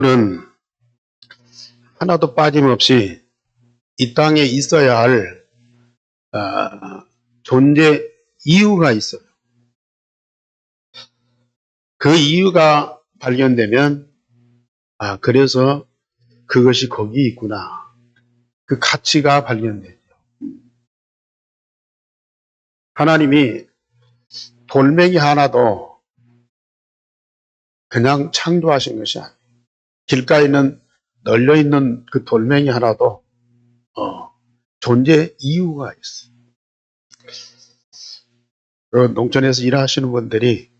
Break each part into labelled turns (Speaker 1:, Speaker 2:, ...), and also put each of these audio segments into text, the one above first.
Speaker 1: 는 하나도 빠짐없이 이 땅에 있어야 할 존재 이유가 있어요. 그 이유가 발견되면 그래서 그것이 거기 있구나. 그 가치가 발견되죠. 하나님이 돌멩이 하나도 그냥 창조하신 것이 아니에요. 길가에 있는 널려있는 그 돌멩이 하나도 존재 이유가 있어요. 농촌에서 일하시는 분들이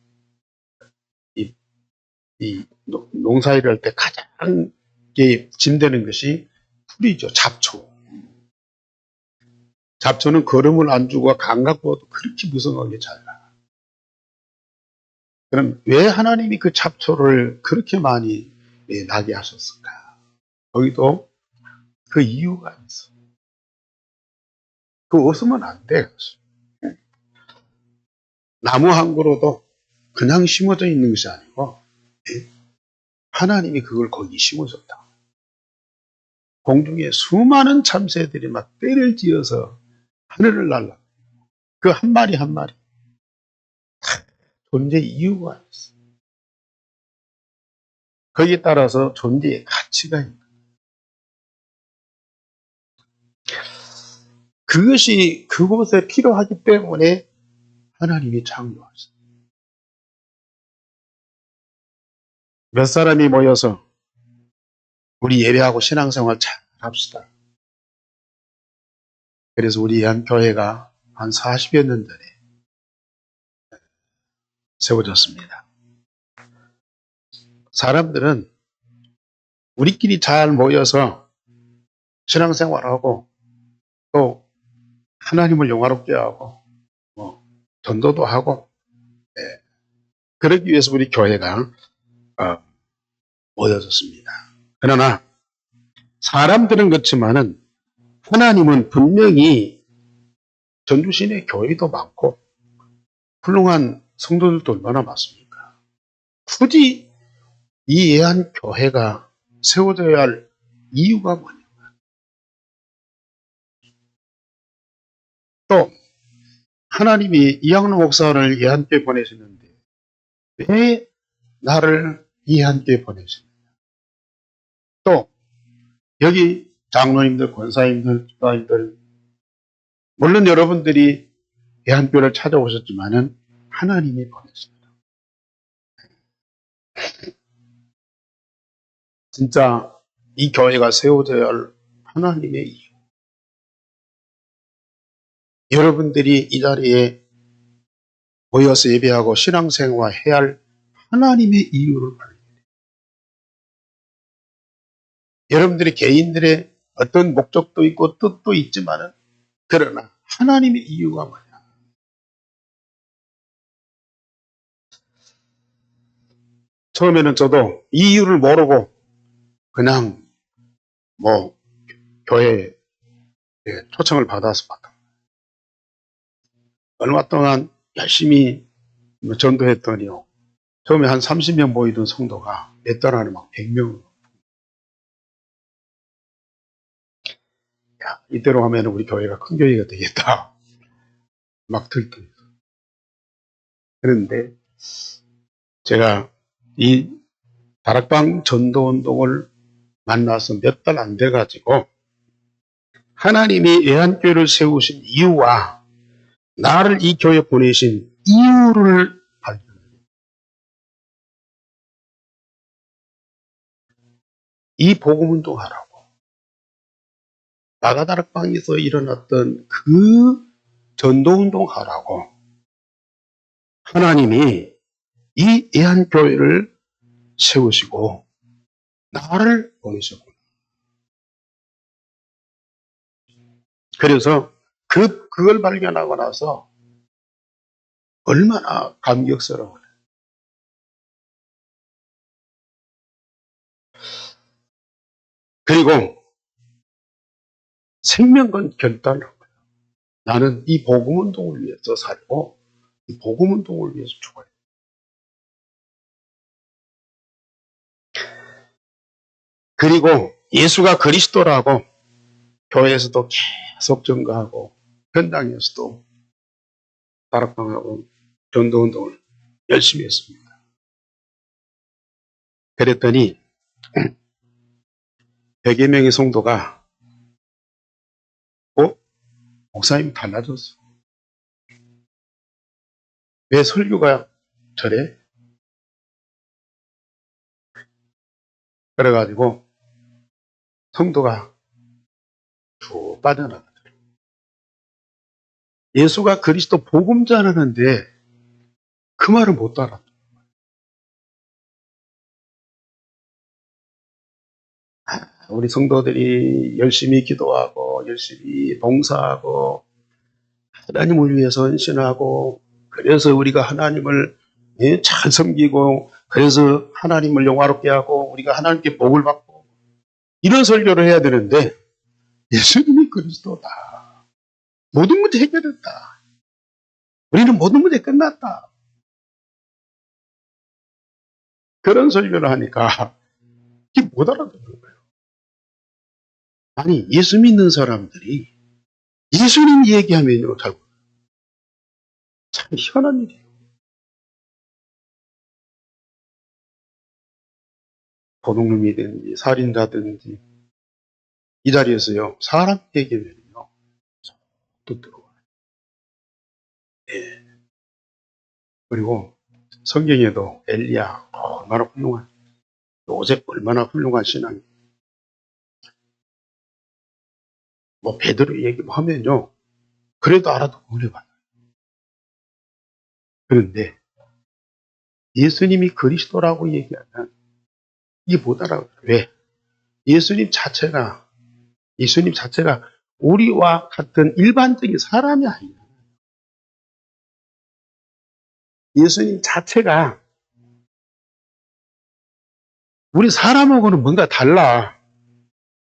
Speaker 1: 이 농사일을 할 때 가장 짐되는 것이 풀이죠. 잡초. 잡초는 걸음을 안 주고 감각보다도 그렇게 무성하게 잘 나가요. 그럼 왜 하나님이 그 잡초를 그렇게 많이 나게 하셨을까? 거기도 그 이유가 있어. 그거 없으면 안 돼. 나무 한 그루도 그냥 심어져 있는 것이 아니고 하나님이 그걸 거기 심어줬다. 공중에 수많은 참새들이 막 떼를 지어서 하늘을 날라. 그 한 마리 한 마리 존재 이유가 있어. 거기에 따라서 존재의 가치가 있는 거예요. 그것이 그곳에 필요하기 때문에 하나님이 창조하셨어요. 몇 사람이 모여서 우리 예배하고 신앙생활 잘 합시다. 그래서 우리 예한교회가 한 40여 년 전에 세워졌습니다. 사람들은 우리끼리 잘 모여서 신앙생활하고 또 하나님을 영화롭게 하고 전도도 하고 그러기 위해서 우리 교회가 모여졌습니다. 그러나 사람들은 그렇지만은 하나님은 분명히 전주시내 교회도 많고 훌륭한 성도들도 얼마나 많습니까? 굳이 이 예한교회가 세워져야 할 이유가 뭐냐? 또 하나님이 이학로 목사를 예한교회 보내셨는데 왜 나를 예한교회 보내셨느냐? 또 여기 장로님들, 권사님들, 집사님들 물론 여러분들이 예한교회를 찾아오셨지만은 하나님이 보냈습니다. 진짜 이 교회가 세워져야 할 하나님의 이유. 여러분들이 이 자리에 모여서 예배하고 신앙생활 해야 할 하나님의 이유를 발견해요. 여러분들이 개인들의 어떤 목적도 있고 뜻도 있지만은 그러나 하나님의 이유가 뭐냐? 처음에는 저도 이 이유를 모르고 그냥 교회에 초청을 받아서 봤다. 얼마 동안 열심히 전도했더니요. 처음에 한 30명 모이던 성도가 몇 달 안에 막 100명. 야, 이대로 하면 우리 교회가 큰 교회가 되겠다. 막 들더니. 그런데 제가 이 다락방 전도운동을 만나서 몇 달 안 돼가지고 하나님이 예한교회를 세우신 이유와 나를 이 교회에 보내신 이유를 발견해요. 이 복음운동 하라고. 나가다락방에서 일어났던 그 전도운동 하라고 하나님이 이 예한교회를 세우시고 나를 보내셨구나. 그래서 그걸 발견하고 나서 얼마나 감격스러워요. 그리고 생명건 결단을 한 거예요. 나는 이 복음운동을 위해서 살고 이 복음운동을 위해서 죽어요. 그리고 예수가 그리스도라고 교회에서도 계속 증거하고 현장에서도 다락방하고 전도운동을 열심히 했습니다. 그랬더니 100여 명의 성도가 목사님이 달라졌어. 왜 설교가 저래? 그래가지고 성도가 쭉 빠져나가더라고요. 예수가 그리스도 복음 전하는데 그 말을 못 알아. 우리 성도들이 열심히 기도하고 열심히 봉사하고 하나님을 위해서 헌신하고 그래서 우리가 하나님을 잘 섬기고 그래서 하나님을 영화롭게 하고 우리가 하나님께 복을 받고 이런 설교를 해야 되는데 예수님이 그리스도다. 모든 문제 해결됐다. 우리는 모든 문제 끝났다. 그런 설교를 하니까 이게 못 알아듣는 거예요. 아니 예수 믿는 사람들이 예수님 얘기하면요 참 희한한 일이에요. 도둑놈이든지 살인자든지 이 자리에서요 사람 얘기면요 또 들어와요. 예. 그리고 성경에도 엘리야 얼마나 훌륭한 요셉 얼마나 훌륭한 신앙이 뭐 베드로 얘기하면요 그래도 알아듣고 은혜 받아요. 그런데 예수님이 그리스도라고 얘기하면 이게 못 알아요. 왜? 예수님 자체가 우리와 같은 일반적인 사람이 아니에요. 예수님 자체가 우리 사람하고는 뭔가 달라.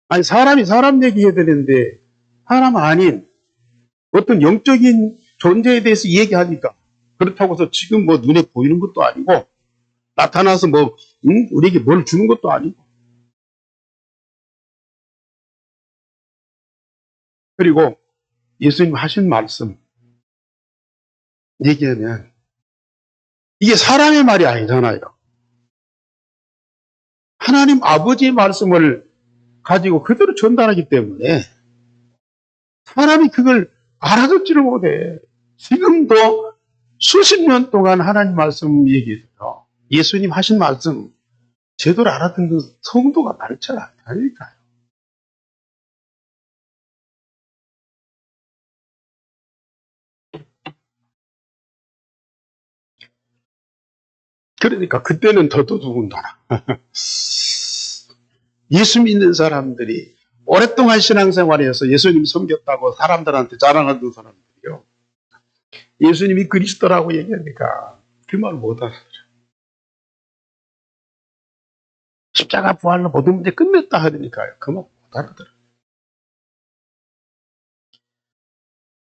Speaker 1: 아니 사람이 사람 얘기해야 되는데 사람 아닌 어떤 영적인 존재에 대해서 얘기하니까 그렇다고 해서 지금 뭐 눈에 보이는 것도 아니고 나타나서 뭐 우리에게 뭘 주는 것도 아니고 그리고 예수님 하신 말씀 얘기하면 이게 사람의 말이 아니잖아요. 하나님 아버지의 말씀을 가지고 그대로 전달하기 때문에 사람이 그걸 알아듣지를 못해. 지금도 수십 년 동안 하나님 말씀 얘기해서요. 예수님 하신 말씀 제대로 알아듣는 성도가 많지 않다니까요. 그러니까 그때는 더더군다나 예수 믿는 사람들이 오랫동안 신앙생활에서 예수님 섬겼다고 사람들한테 자랑하던 사람들이요. 예수님이 그리스도라고 얘기하니까 그 말 못 알아들어요. 십자가 부활로 모든 문제 끝냈다 하니까요. 그 말 못 알아들어요.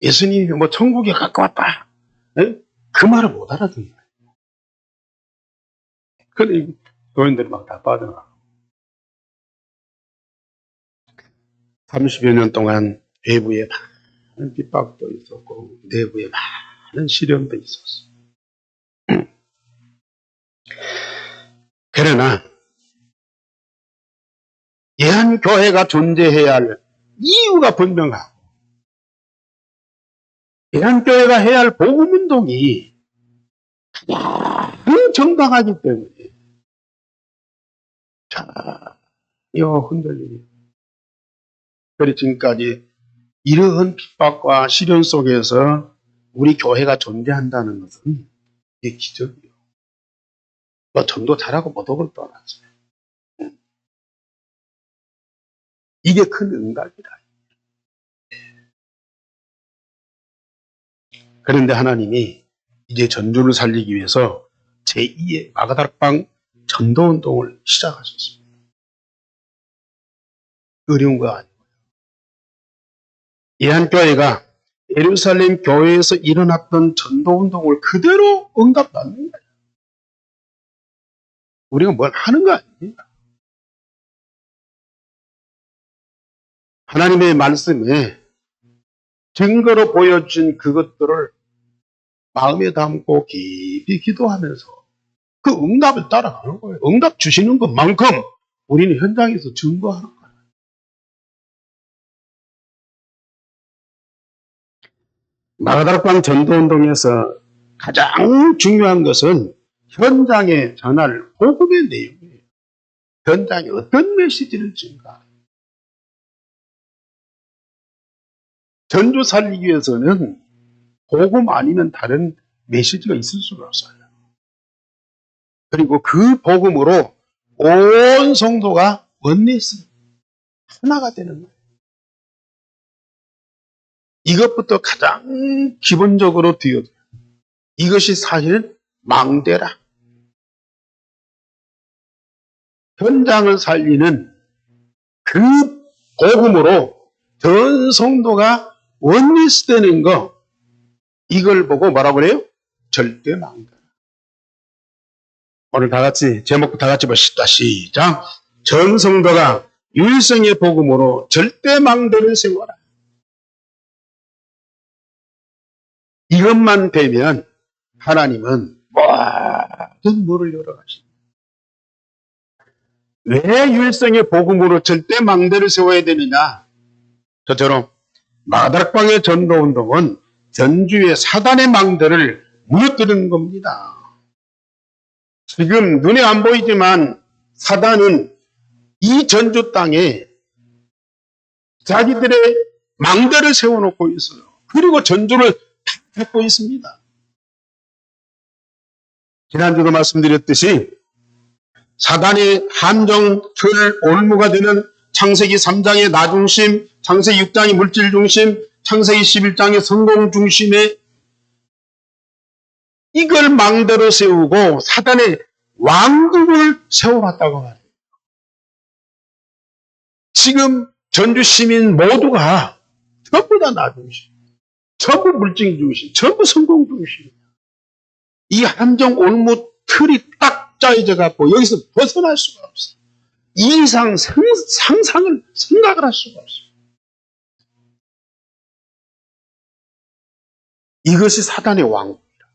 Speaker 1: 예수님이 뭐 천국에 가까웠다. 에? 그 말을 못 알아듣는 거예요. 그래 교인들이 막 다 빠져나가고 30여 년 동안 외부에 많은 핍박도 있었고 내부에 많은 시련도 있었어. 그러나 예한교회가 존재해야 할 이유가 분명하고 예한교회가 해야 할 복음운동이 가장 정당하기 때문에 전혀 흔들리니 그래 지금까지 이러한 핍박과 시련 속에서 우리 교회가 존재한다는 것은 이게 기적이에요. 뭐 전도 잘하고 못하고를 떠났어요. 이게 큰 응답이다. 그런데 하나님이 이제 전도를 살리기 위해서 제2의 마가다락방 전도운동을 시작하셨습니다. 어려운 거 아니에요. 예한교회가 예루살렘 교회에서 일어났던 전도운동을 그대로 응답받는 거예요. 우리가 뭘 하는 거 아닙니다. 하나님의 말씀에 증거로 보여준 그것들을 마음에 담고 깊이 기도하면서 그 응답을 따라가는 거예요. 응답 주시는 것만큼 우리는 현장에서 증거하는 거예요. 마가다락방 전도운동에서 가장 중요한 것은 현장에 전할 복음의 내용이에요. 현장에 어떤 메시지를 전가. 전도 살리기 위해서는 복음 아니면 다른 메시지가 있을 수가 없어요. 그리고 그 복음으로 온 성도가 원리스 하나가 되는 거예요. 이것부터 가장 기본적으로 되어져요. 이것이 사실 망대라. 현장을 살리는 그 복음으로 전 성도가 원리스 되는 거, 이걸 보고 뭐라고 그래요? 절대 망대라. 오늘 다 같이 제목 다 같이 봅시다. 시작. 전 성도가 유일성의 복음으로 절대 망대를 세워라. 이것만 되면 하나님은 모든 문을 열어가십니다. 왜 유일성의 복음으로 절대 망대를 세워야 되느냐? 저처럼 마가다락방의 전도운동은 전주의 사단의 망대를 무너뜨리는 겁니다. 지금 눈에 안 보이지만 사단은 이 전주 땅에 자기들의 망대를 세워놓고 있어요. 그리고 전주를 잡고 있습니다. 지난주도 말씀드렸듯이 사단의 함정, 틀, 올무가 되는 창세기 3장의 나중심, 창세기 6장의 물질중심, 창세기 11장의 성공중심에 이걸 망대로 세우고 사단의 왕국을 세워놨다고 말해요. 지금 전주 시민 모두가 전부 다 나중심, 전부 물질중심, 전부 성공중심. 이 함정 올무 틀이 딱 짜여져 갖고 여기서 벗어날 수가 없어요. 이 이상 상상을 생각을 할 수가 없어요. 이것이 사단의 왕국이라.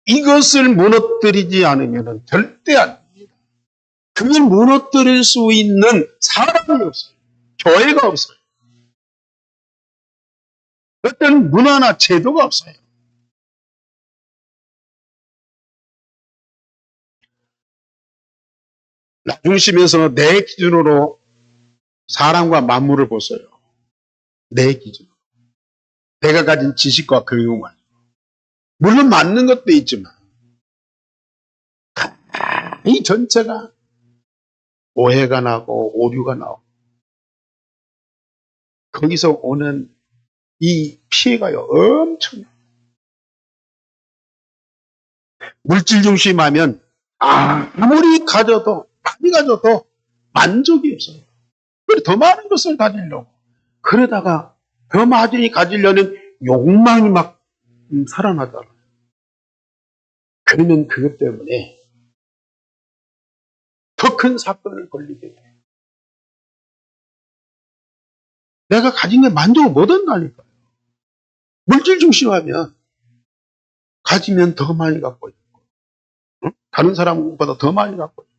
Speaker 1: 이것을 무너뜨리지 않으면 절대 안 됩니다. 그걸 무너뜨릴 수 있는 사람이 없어요. 교회가 없어요. 어떤 문화나 제도가 없어요. 나 중심에서 내 기준으로 사람과 만물을 보세요. 내 기준으로. 내가 가진 지식과 경험만. 물론 맞는 것도 있지만 이 전체가 오해가 나고 오류가 나고 거기서 오는 이 피해가요 엄청나요. 물질 중심하면 아무리 가져도 많이 가져도 만족이 없어요. 그래 더 많은 것을 가지려고 그러다가 더 많이 가지려는 욕망이 막 살아나잖아요. 그러면 그것 때문에 더 큰 사건을 걸리게 돼요. 내가 가진 게 만족을 못 한다니까요. 물질 중심하면 가지면 더 많이 갖고 있고 다른 사람보다 더 많이 갖고 있고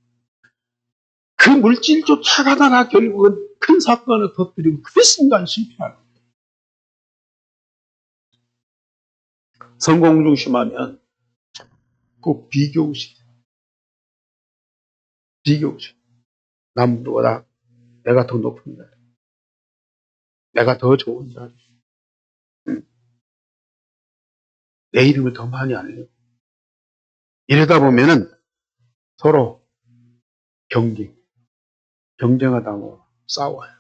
Speaker 1: 그 물질 쫓아가다가 결국은 큰 사건을 터뜨리고 그 순간 실패하는 거예요. 성공 중심하면 꼭 비교의식. 남보다 내가 더 높은 자리. 내가 더 좋은 자리. 내 이름을 더 많이 알려고. 이러다 보면은 서로 경쟁하다 싸워요.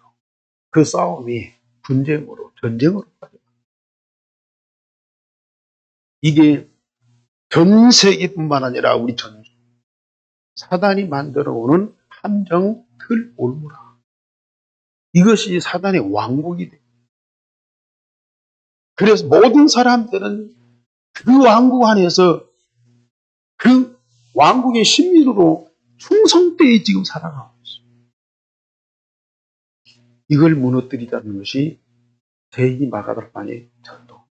Speaker 1: 그 싸움이 분쟁으로, 전쟁으로 빠져요. 이게 전 세계뿐만 아니라 우리 전주 사단이 만들어 오는 함정, 틀, 올무라. 이것이 사단의 왕국이 돼요. 그래서 모든 사람들은 그 왕국 안에서 그 왕국의 신민으로 충성되이 지금 살아가고 있어요. 이걸 무너뜨리자는 것이 제2 마가다락방의 전도.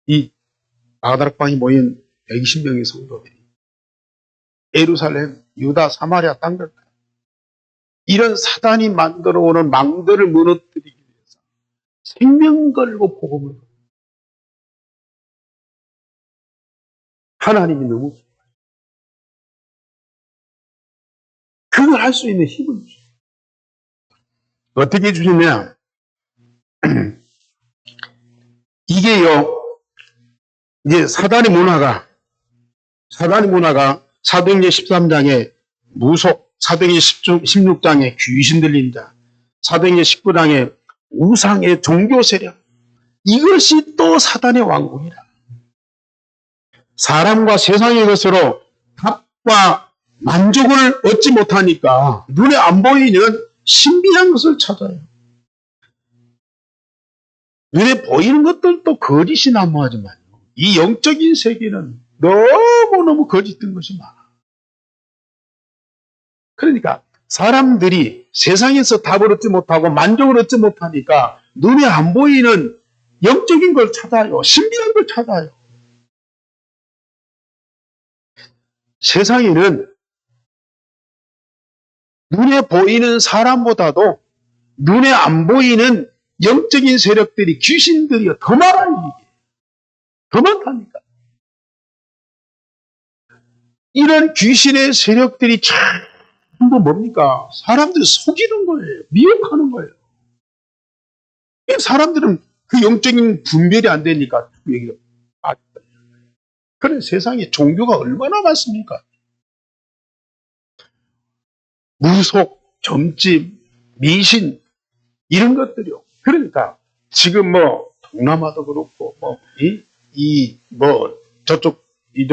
Speaker 1: 이 마가다락방에 모인 120명의 성도들이 예루살렘, 유다, 사마리아 땅들, 이런 사단이 만들어 오는 망들을 무너뜨리기 위해서 생명 걸고 복음을, 하나님이 너무 그걸 할 수 있는 힘을 주셔요. 어떻게 주시냐? 이게요, 이제 사단의 문화가 사도행전 13장에 무속, 사도행전 16장에 귀신 들린 자, 사도행전 19장에 우상의 종교 세력, 이것이 또 사단의 왕국이라. 사람과 세상의 것으로 답과 만족을 얻지 못하니까 눈에 안 보이는 신비한 것을 찾아요. 눈에 보이는 것들도 거짓이 난무하지만 이 영적인 세계는 너무너무 거짓된 것이 많아. 그러니까 사람들이 세상에서 답을 얻지 못하고 만족을 얻지 못하니까 눈에 안 보이는 영적인 걸 찾아요. 신비한 걸 찾아요. 세상에는 눈에 보이는 사람보다도 눈에 안 보이는 영적인 세력들이, 귀신들이 더 많아요. 더 많다니까. 이런 귀신의 세력들이 전부 뭡니까? 사람들을 속이는 거예요. 미혹하는 거예요. 사람들은 그 영적인 분별이 안 되니까 얘기가 그런 세상에 종교가 얼마나 많습니까? 무속, 점집, 미신 이런 것들이요. 그러니까 지금 뭐 동남아도 그렇고 저쪽 이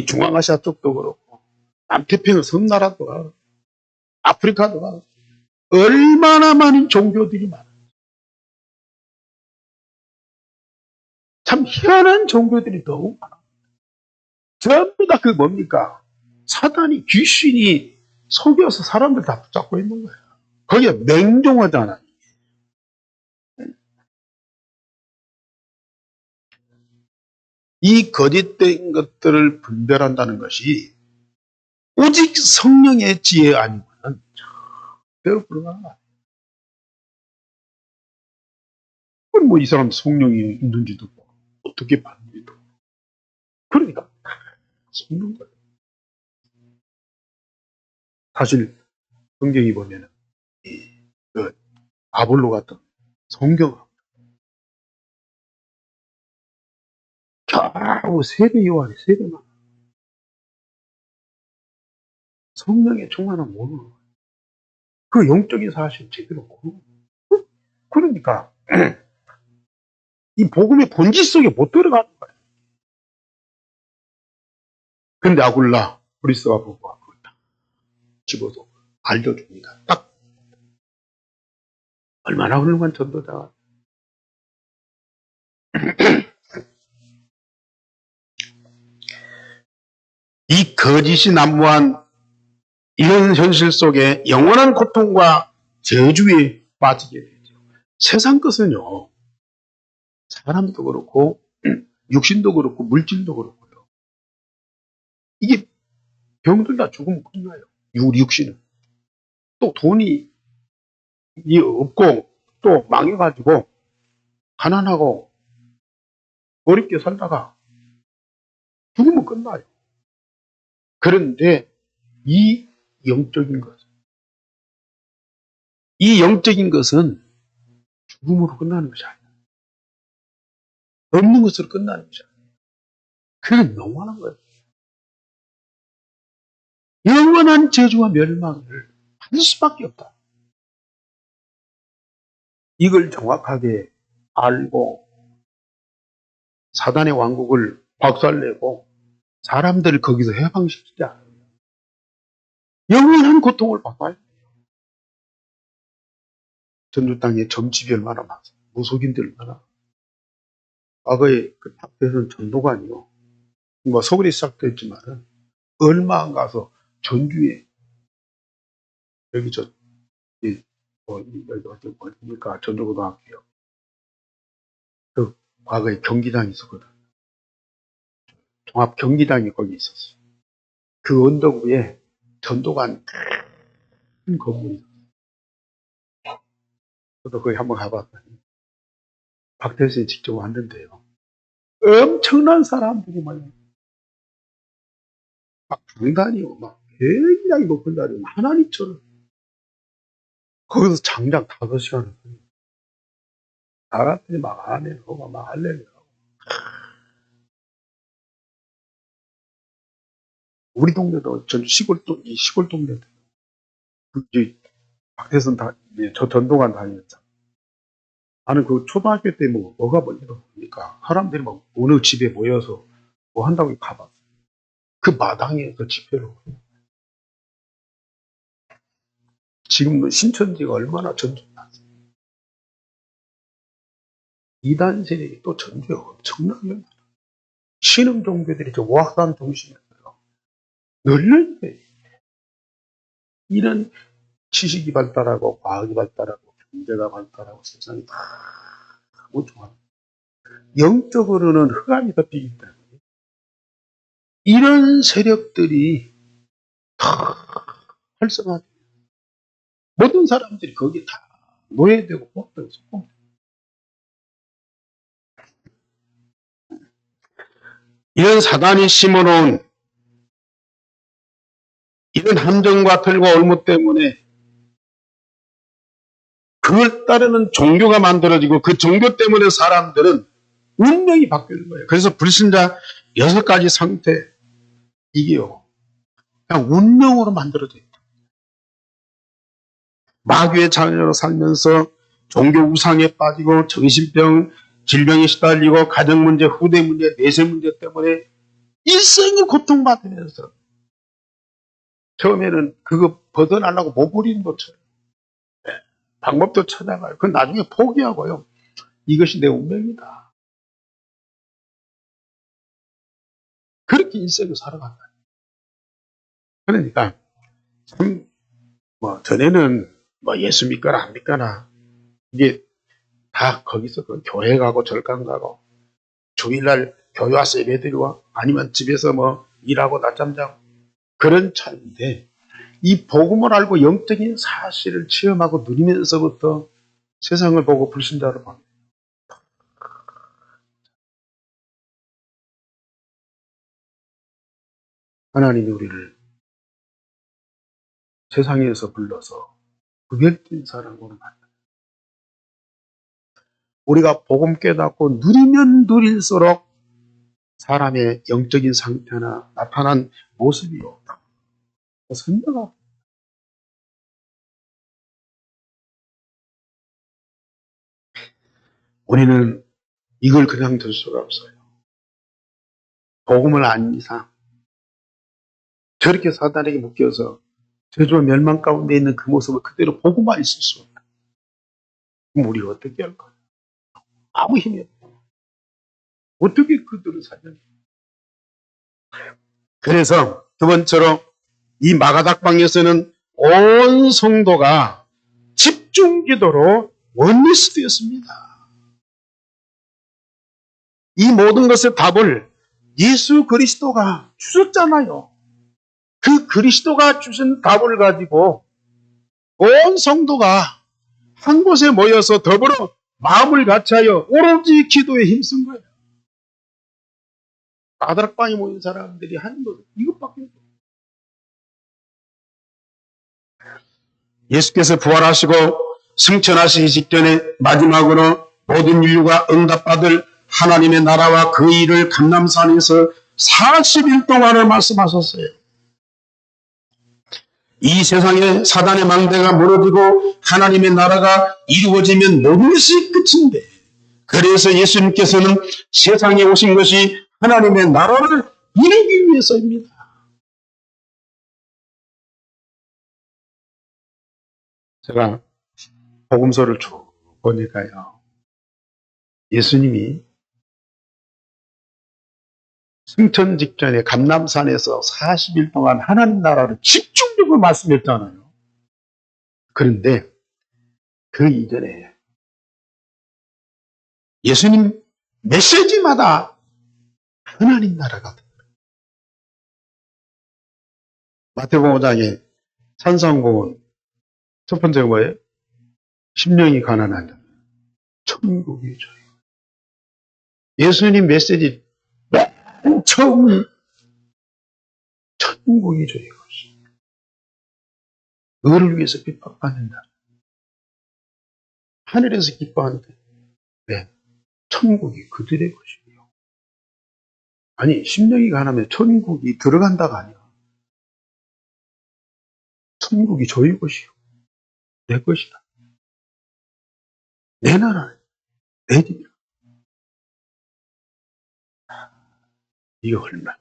Speaker 1: 중앙아시아 쪽도 그렇고 남태평양 섬나라도 가고 아프리카도 가고 얼마나 많은 종교들이 많아요. 참 희한한 종교들이 너무 많아. 전부 다 그 뭡니까? 사단이, 귀신이 속여서 사람들 다 붙잡고 있는 거예요. 거기에 맹종하잖아요. 이 거짓된 것들을 분별한다는 것이 오직 성령의 지혜 아니고는 절대로 불가능한 거예요. 그럼 뭐 이 사람 성령이 있는지도 어떻게 봤는지도. 그러니까 속는 거예요. 사실 성경이 보면은 그 아볼로 같은 성경하고 겨우 세배 요한이 세배만 성령의 충만함 모르는 거예요. 그 영적인 사실 제대로 모르는 거예요. 그러니까 이 복음의 본질 속에 못 들어가는 거예요. 근데 아굴라 브리스가 보고 그걸 딱 집어서 알려줍니다. 딱 얼마나 훌륭한 전도자가. 이 거짓이 난무한 이런 현실 속에 영원한 고통과 저주에 빠지게 되죠. 세상 것은요, 사람도 그렇고 육신도 그렇고 물질도 그렇고요. 이게 병들다 죽으면 끝나요. 우리 육신은. 또 돈이 없고 또 망해가지고 가난하고 어렵게 살다가 죽으면 끝나요. 그런데 이 영적인 것은 죽음으로 끝나는 것이 아니에요. 없는 것으로 끝나는 것이 아니에요. 그건 영원한 거예요. 영원한 저주와 멸망을 받을 수밖에 없다. 이걸 정확하게 알고 사단의 왕국을 박살내고 사람들을 거기서 해방시키지 않아요. 영원한 고통을 받아야 돼요. 전주 땅에 점집이 얼마나 많아요. 무속인들 얼마나. 과거에 그 탑에서는 전도관이요. 뭐 서울에 시작됐지만은 얼마 안 가서 전주에 여기 여기 어디니까 전주고등학교요. 그 과거에 경기장이 있었거든. 종합 경기장이 거기 있었어. 그 언덕 위에 전도관 큰 건물이 있었어. 저도 거기 한번 가봤더니 박태수이 직접 왔는데요. 엄청난 사람들이 막 강단이요. 막 굉장히 높은 자리에 하나님처럼 거기서 장장 5시간을 나갔더니 막 아멘하고 막 할렐루야하고. 우리 동네도 전 시골 동네도 박태선 저 전동관 다녔잖아. 나는 그 초등학교 때 뭐가 뭔지도 모르니까 사람들이 막 어느 집에 모여서 뭐 한다고 가봤어. 그 마당에서 집회를. 지금 신천지가 얼마나 전쟁났어. 이단 세력이 또 전쟁 엄청나게 많아. 신흥 종교들이 저 오악산 중심에서 널널해. 이런 지식이 발달하고 과학이 발달하고 경제가 발달하고 세상이 다 너무 좋아. 영적으로는 흑암이 덮이기 때문에 이런 세력들이 다 활성화돼. 모든 사람들이 거기에 다 노예되고 뽑혀서 이런 사단이 심어놓은 이런 함정과 틀과 올무 때문에 그걸 따르는 종교가 만들어지고 그 종교 때문에 사람들은 운명이 바뀌는 거예요. 그래서 불신자 6가지 상태, 이게요. 그냥 운명으로 만들어져 있다. 마귀의 자녀로 살면서 종교 우상에 빠지고 정신병, 질병에 시달리고 가정 문제, 후대 문제, 내세 문제 때문에 일생이 고통받으면서 처음에는 그거 벗어나려고 몸부림도 쳐요. 방법도 찾아가요. 그 나중에 포기하고요. 이것이 내 운명이다. 그렇게 일생을 살아간다. 그러니까 참 전에는 예수 믿거나 안 믿거나 이게 다 거기서 그 교회 가고 절간 가고 주일날 교회 와서 예배드리고 아니면 집에서 일하고 낮잠 자고 그런 차인데 이 복음을 알고 영적인 사실을 체험하고 누리면서부터 세상을 보고 불신자로 봅니다. 하나님이 우리를 세상에서 불러서 구별된 사람으로 만나. 우리가 복음 깨닫고 누리면 누릴수록 사람의 영적인 상태나 나타난 모습이요. 선배가 우리는 이걸 그냥 둘 수가 없어요. 복음을 안 이상 저렇게 사단에게 묶여서 저주와 멸망 가운데 있는 그 모습을 그대로 보고만 있을 수 없다. 그럼 우리 어떻게 할 거야? 아무 힘이 없다. 어떻게 그들을 살려내? 그래서 두 번째로 이 마가닥방에서는 온 성도가 집중 기도로 원리스트였습니다. 이 모든 것의 답을 예수 그리스도가 주셨잖아요. 그 그리스도가 주신 답을 가지고 온 성도가 한 곳에 모여서 더불어 마음을 같이하여 오로지 기도에 힘쓴 거예요. 마가닥방에 모인 사람들이 한 것, 이것밖에 없어요. 예수께서 부활하시고 승천하시기 직전에 마지막으로 모든 인류가 응답받을 하나님의 나라와 그 일을 감람산에서 40일 동안을 말씀하셨어요. 이 세상에 사단의 망대가 무너지고 하나님의 나라가 이루어지면 모든 것이 끝인데, 그래서 예수님께서는 세상에 오신 것이 하나님의 나라를 이루기 위해서입니다. 제가 복음서를 쭉 보니까요, 예수님이 승천 직전에 감람산에서 40일 동안 하나님 나라를 집중적으로 말씀했잖아요. 그런데 그 이전에 예수님 메시지마다 하나님 나라가 마태복음 5장에 산상고원 첫 번째가 뭐예요? 심령이 가난한 자 천국이 저희. 예수님 메시지 맨 처음 천국이 저희 것이. 너를 위해서 핍박받는다. 하늘에서 기뻐하는데 네, 천국이 그들의 것이에요. 아니 심령이 가난하면 천국이 들어간다가 아니야. 천국이 저희 것이요. 내 것이다. 내 나라, 내 집이다. 이게 얼마나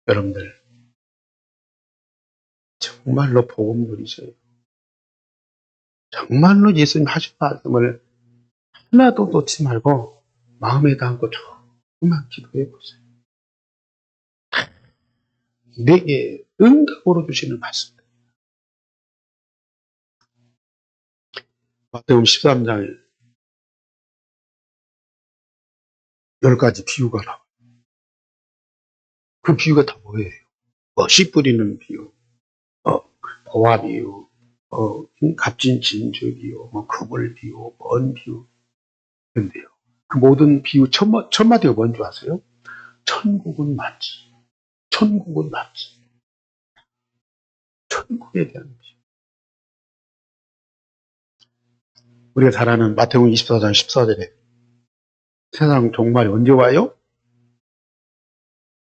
Speaker 1: 여러분들 정말로 복음 누리세요. 정말로 예수님 하신 말씀을 하나도 놓지 말고 마음에 담고 조금만 기도해 보세요. 내게 응답으로 주시는 말씀. 마태복음 13장 10가지 비유가 나와요. 그 비유가 다 뭐예요? 씨 뿌리는 비유, 보화 비유, 값진 진주 비유, 그물 비유, 먼 비유. 근데요, 그 모든 비유 첫 마디가 뭔지 아세요? 천국은 맞지. 천국은 맞지. 천국에 대한 비유. 우리가 잘 아는 마태복음 24장 14절에 세상 종말이 언제 와요?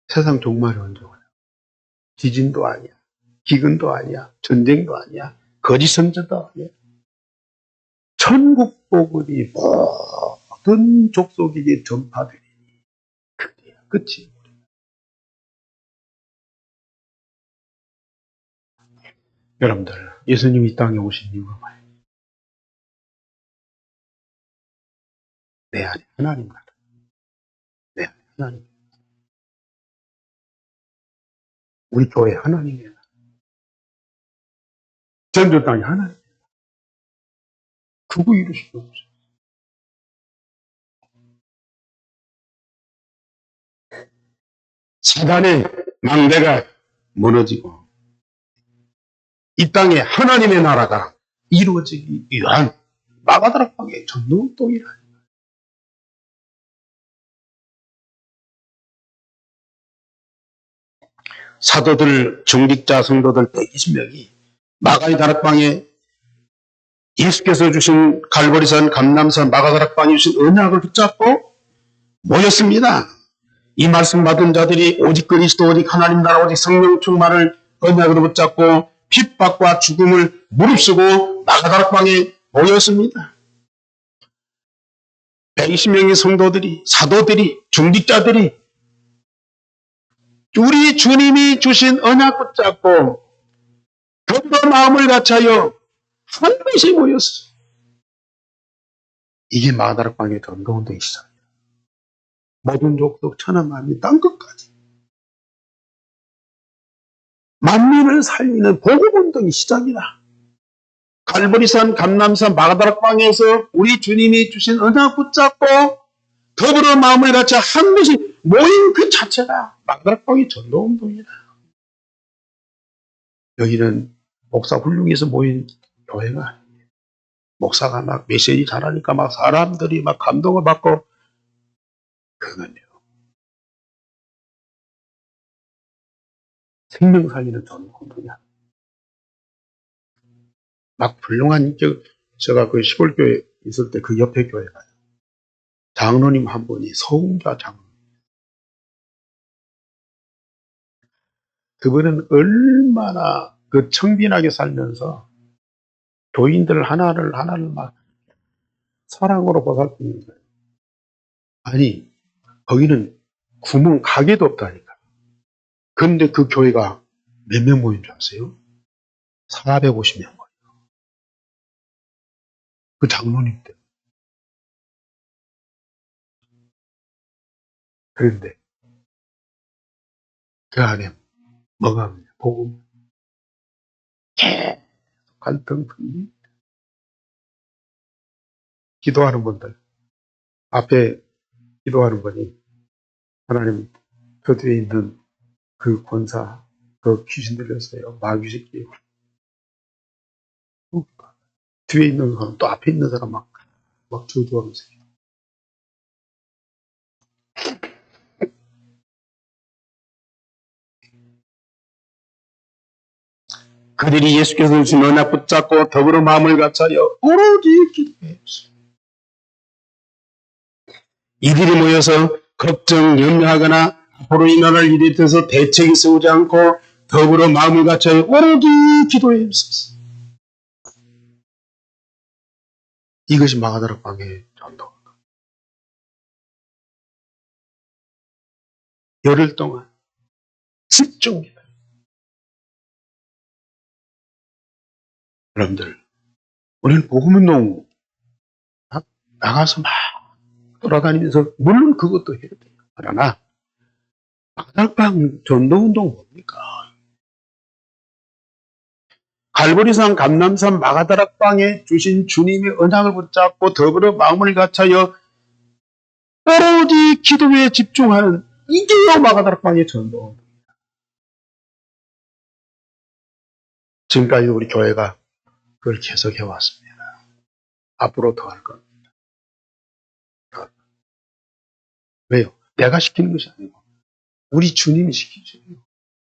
Speaker 1: 세상 종말이 언제 와요? 지진도 아니야. 기근도 아니야. 전쟁도 아니야. 거짓 선지도 아니야. 천국 복음이 모든 족속에게 전파되니 그게야 끝이. 여러분들 예수님이 이 땅에 오신 이유가 뭐예요? 내 안에 하나님 나라. 내 안에 하나님. 우리 교회 하나님의 나라. 전도 땅이 하나님. 그거 이루시고 없어요. 사단의 망대가 무너지고 이 땅에 하나님의 나라가 이루어지기 위한 마가다락방의 전도운동이라. 사도들, 중직자, 성도들 120명이 마가의 다락방에 예수께서 주신 갈보리산, 감람산, 마가다락방에 주신 언약을 붙잡고 모였습니다. 이 말씀 받은 자들이 오직 그리스도, 오직 하나님 나라, 오직 성령 충만을 언약으로 붙잡고 핍박과 죽음을 무릅쓰고 마가다락방에 모였습니다. 120명의 성도들이, 사도들이, 중직자들이 우리 주님이 주신 언약 붙잡고 더불어 마음을 같이하여 한 곳에 모였어. 이게 마가다락방의 전도운동이 시작이야. 모든 족속 천하 만민 땅끝까지 만민을 살리는 복음운동이 시작이다. 갈보리산, 감람산, 마가다락방에서 우리 주님이 주신 언약 붙잡고 더불어 마음을 같이 한 곳이 모인 그 자체가 마가다락방의 전도운동이다. 여기는 목사 훌륭해서 모인 교회가 아니에요. 목사가 막 메시지 잘하니까 막 사람들이 막 감동을 받고, 그건요, 생명 살리는 전도운동이야. 막 훌륭한 제가 그 시골교회 있을 때 그 옆에 교회 가요. 장로님 한 분이 서웅자 장로님. 그분은 얼마나 그 청빈하게 살면서 교인들 하나를 막 사랑으로 보살피는 거예요. 아니, 거기는 구멍 가게도 없다니까. 그런데 그 교회가 몇 명 모인 줄 아세요? 450명 모여요. 그 장로님 때. 그런데 그 안에 뭐가 없냐? 복음. 계속 갈등 분리. 기도하는 분들 앞에 기도하는 분이 하나님 저 뒤에 있는 그 권사 그 귀신 들렸어요. 마귀 새끼. 뒤에 있는 사람 또 앞에 있는 사람 막 주도하면서 그들이 예수께서 주신 언약 붙잡고 더불어 마음을 같이하여 오로지 기도했습니다. 이들이 모여서 걱정, 염려하거나 앞으로 일어날 일에 대해서 대책이 세우지 않고 더불어 마음을 같이하여 오로지 기도했습니다. 이것이 마가다락방의 전도. 열흘 동안 집중입니다. 여러분들, 우리는 복음운동 나가서 막 돌아다니면서 물론 그것도 해야 돼요. 그러나 마가다락방 전도운동 뭡니까? 갈보리산 감람산 마가다락방에 주신 주님의 언약을 붙잡고 더불어 마음을 같이하여 오로지 기도에 집중하는 이게요 마가다락방의 전도운동. 지금까지 우리 교회가 그걸 계속해 왔습니다. 앞으로 더 할 겁니다. 왜요? 내가 시키는 것이 아니고 우리 주님이 시키죠.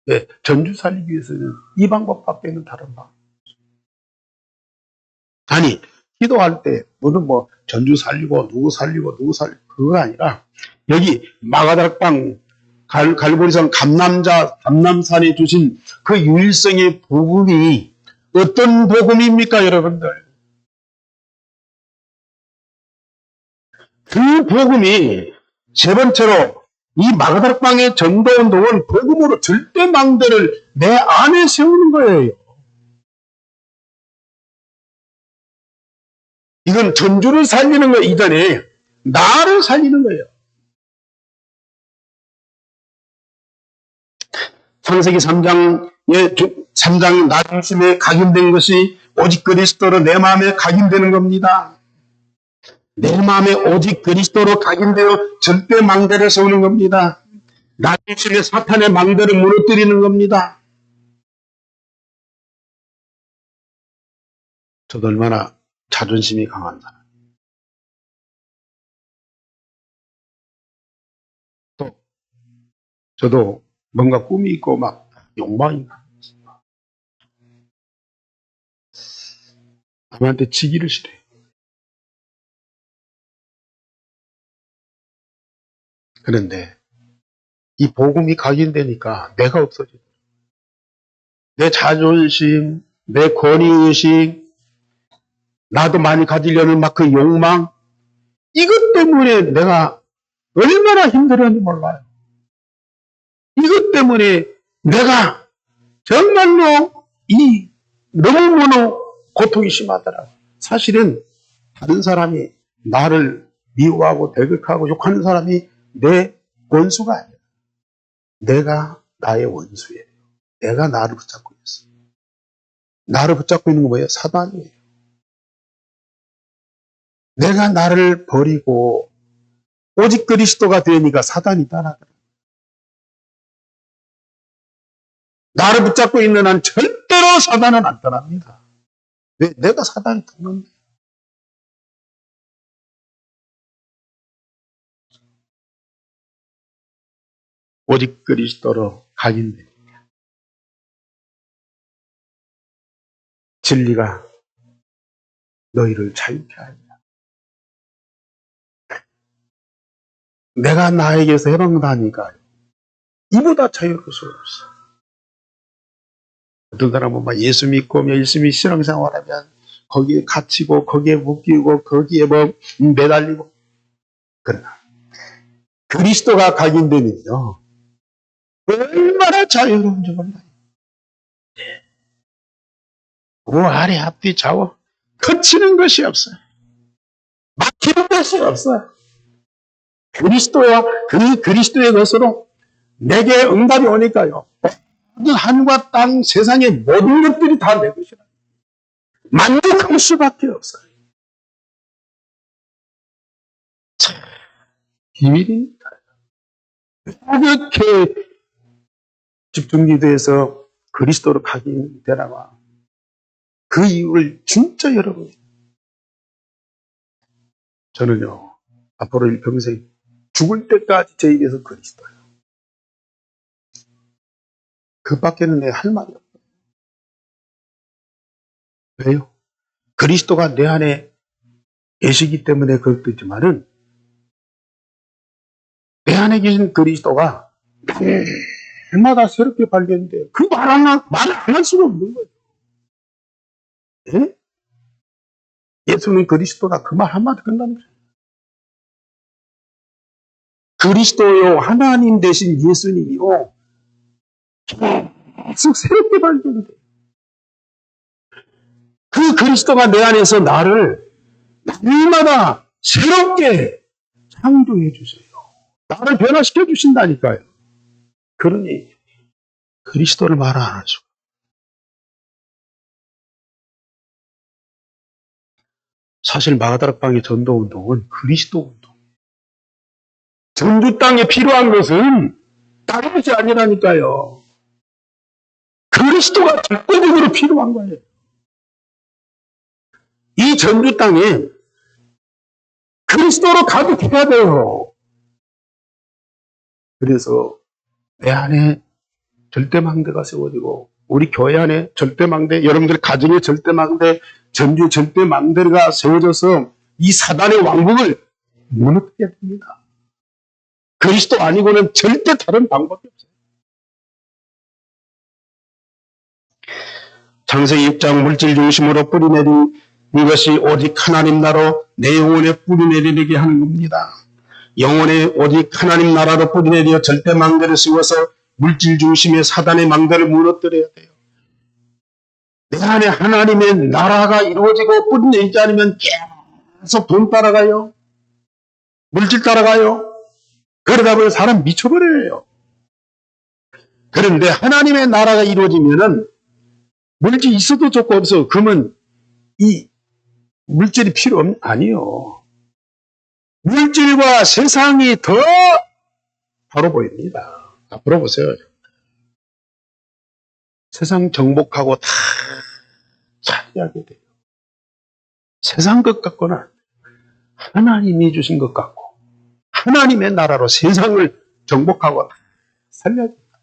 Speaker 1: 네, 전주 살리기 위해서는 이 방법밖에는 다른 방법. 아니 기도할 때 무슨 뭐 전주 살리고 누구 살리고 그거가 아니라 여기 마가다락방 갈보리산 감남산에 주신 그 유일성의 복음이 어떤 복음입니까, 여러분들? 그 복음이 세 번째로 이 마가다락방의 전도운동은 복음으로 절대 망대를 내 안에 세우는 거예요. 이건 전주를 살리는 거 이전에 나를 살리는 거예요. 창세기 3장 나 중심에 각인된 것이 오직 그리스도로 내 마음에 각인되는 겁니다. 내 마음에 오직 그리스도로 각인되어 절대 망대를 세우는 겁니다. 나 중심에 사탄의 망대를 무너뜨리는 겁니다. 저도 얼마나 자존심이 강한 사람. 또 저도 뭔가 꿈이 있고 막 욕망이 강합니다. 남한테 지기를 싫어해요. 그런데 이 복음이 각인되니까 내가 없어져요. 내 자존심, 내 권위의식, 나도 많이 가지려는 막 그 욕망, 이것 때문에 내가 얼마나 힘들었는지 몰라요. 이것 때문에 내가 정말로 너무너무 고통이 심하더라고요. 사실은 다른 사람이 나를 미워하고 대적하고 욕하는 사람이 내 원수가 아니라 내가 나의 원수예요. 내가 나를 붙잡고 있어요. 나를 붙잡고 있는 건 뭐예요? 사단이에요. 내가 나를 버리고 오직 그리스도가 되니까 사단이 따라가요. 나를 붙잡고 있는 한 절대로 사단은 안 떠납니다. 왜? 내가 사단이 떠납니다. 오직 그리스도로 각인됩니다. 진리가 너희를 자유케 하리라. 내가 나에게서 해방당하니까 이보다 자유로울 수 없어. 어떤 사람은 막 예수 믿고 열심히 신앙생활하면 거기에 갇히고 거기에 묶이고 거기에 뭐 매달리고. 그러나 그리스도가 각인되면요 얼마나 자유로운지 몰라요. 우 아래 앞뒤 좌우 거치는 것이 없어요. 막히는 것이 없어요. 그리스도와 그 그리스도의 것으로 내게 응답이 오니까요. 모든 하늘과 땅, 세상의 모든 것들이 다 내 것이라. 만족할 수밖에 없어요. 참, 비밀입니다. 이렇게 집중기도해서 그리스도로 각인되라고. 그 이유를 진짜 여러분, 저는요, 앞으로 일평생 죽을 때까지 제 입에서 그리스도예요. 그 밖에는 내가 할 말이 없어요. 왜요? 그리스도가 내 안에 계시기 때문에 그것도 있지만은, 내 안에 계신 그리스도가 날마다 새롭게 발견돼요. 그 말을 안 할 수가 없는 거예요. 예? 예수는 그리스도다. 그 말 한마디 끝나는 거예요. 그리스도요, 하나님 대신 예수님이요, 계속 새롭게 발견돼요. 그 그리스도가 내 안에서 나를 날마다 새롭게 창조해 주세요. 나를 변화시켜 주신다니까요. 그러니 그리스도를 말 안 하죠. 사실 마가다락방의 전도운동은 그리스도 운동. 전주 땅에 필요한 것은 다른 것이 아니라니까요. 그리스도가 절대적으로 필요한 거예요. 이 전주 땅에 그리스도로 가득해야 돼요. 그래서 내 안에 절대망대가 세워지고, 우리 교회 안에 절대망대, 여러분들 가정의 절대망대, 전주 절대망대가 세워져서 이 사단의 왕국을 무너뜨려야 됩니다. 그리스도 아니고는 절대 다른 방법이 없어요. 창세기 6장 물질 중심으로 뿌리내린 이것이 오직 하나님 나라로 내 영혼에 뿌리내리게 하는 겁니다. 영혼에 오직 하나님 나라로 뿌리내려 절대망대를 씌워서 물질 중심의 사단의 망대를 무너뜨려야 돼요. 내 안에 하나님의 나라가 이루어지고 뿌리내리지 않으면 계속 돈 따라가요. 물질 따라가요. 그러다 보면 사람 미쳐버려요. 그런데 하나님의 나라가 이루어지면은 물질이 있어도 좋고 없어. 그러면 이 물질이 필요 아니요. 물질과 세상이 더 바로 보입니다. 앞으로 보세요. 세상 정복하고 다 차지하게 돼요. 세상 것 같고는 하나님이 주신 것 같고, 하나님의 나라로 세상을 정복하고 살려야 됩니다.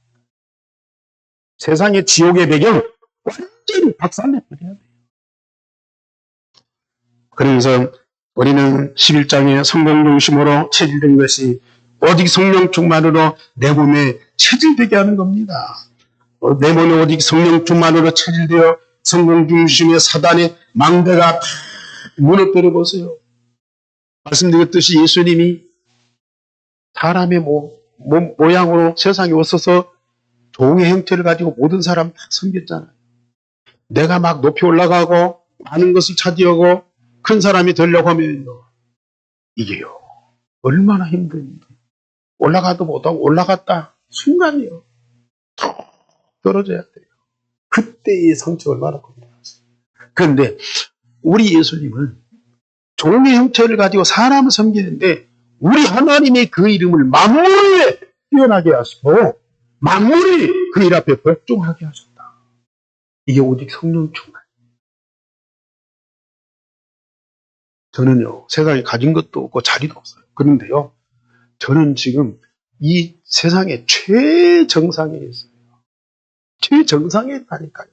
Speaker 1: 세상의 지옥의 배경 완전히 박살내버려야 돼요. 그러면서 우리는 11장의 성령 중심으로 체질된 것이 오직 성령 충만으로 내 몸에 체질되게 하는 겁니다. 내 몸에 오직 성령 충만으로 체질되어 성령 중심의 사단의 망대가 다 무너뜨려 보세요. 말씀드렸듯이 예수님이 사람의 모양으로 세상에 오셔서 종의 형태를 가지고 모든 사람 다 섬겼잖아요. 내가 막 높이 올라가고 많은 것을 차지하고 큰 사람이 되려고 하면요, 이게요, 얼마나 힘든지. 올라가도 못하고 올라갔다 순간이요, 툭 떨어져야 돼요. 그때의 상처 얼마나 큽니다. 그런데 우리 예수님은 종의 형태를 가지고 사람을 섬기는데 우리 하나님의 그 이름을 만물에 뛰어나게 하시고 만물이 그 일 앞에 복종하게 하셨다. 이게 오직 성령 충만. 저는요, 세상에 가진 것도 없고 자리도 없어요. 그런데요, 저는 지금 이 세상의 최정상에 있어요. 최정상에 있다니까요.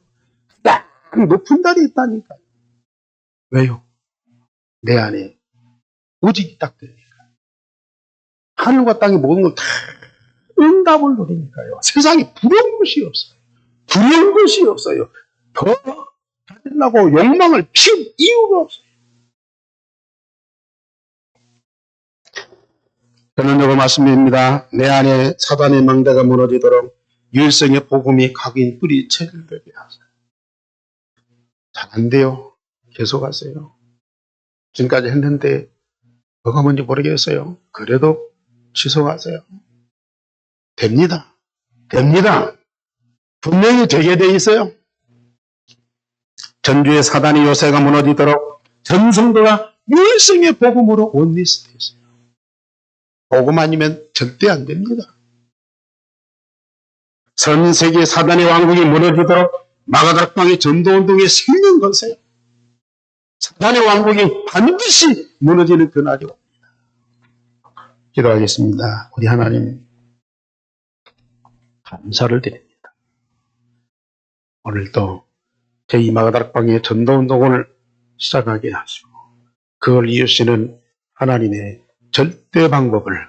Speaker 1: 가장 높은 자리에 있다니까요. 왜요? 내 안에 오직이 딱 되니까. 하늘과 땅의 모든 걸 다 응답을 누리니까요. 세상에 부러운 것이 없어요. 두려운 것이 없어요. 더 가지려고 욕망을 피울 이유가 없어요. 저는 이거 말씀드립니다. 내 안에 사단의 망대가 무너지도록 유일성의 복음이 각인 뿌리 체질되게 하세요. 잘 안 돼요. 계속하세요. 지금까지 했는데 뭐가 뭔지 모르겠어요. 그래도 지속하세요. 됩니다. 됩니다. 분명히 되게 돼 있어요. 전주의 사단의 요새가 무너지도록 전 성도가 열성의 복음으로 원리스트했어요. 복음 아니면 절대 안 됩니다. 전 세계 사단의 왕국이 무너지도록 마가다락방의 전도운동에 생명 거세요. 사단의 왕국이 반드시 무너지는 그날이 옵니다. 기도하겠습니다. 우리 하나님 감사를 드립니다. 오늘도 저희 마가다락방의 전도운동을 시작하게 하시고 그걸 이으시는 하나님의 절대 방법을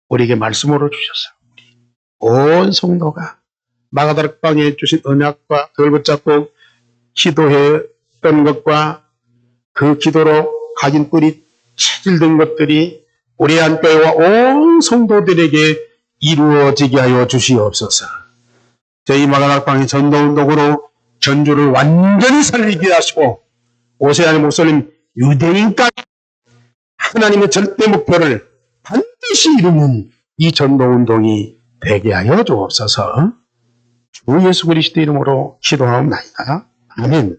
Speaker 1: 우리에게 말씀으로 주셨어요. 온 성도가 마가다락방에 주신 언약과 그걸 붙잡고 기도했던 것과 그 기도로 가진 뿔이 체질된 것들이 우리 한교회와 온 성도들에게 이루어지게 하여 주시옵소서. 저희 마가다락방의 전도운동으로 전주를 완전히 살리게 하시고 오세아의 목사님 유대인까지 하나님의 절대 목표를 반드시 이루는 이 전도운동이 되게 하여 주옵소서. 주 예수 그리스도 이름으로 기도하옵나이다. 아멘.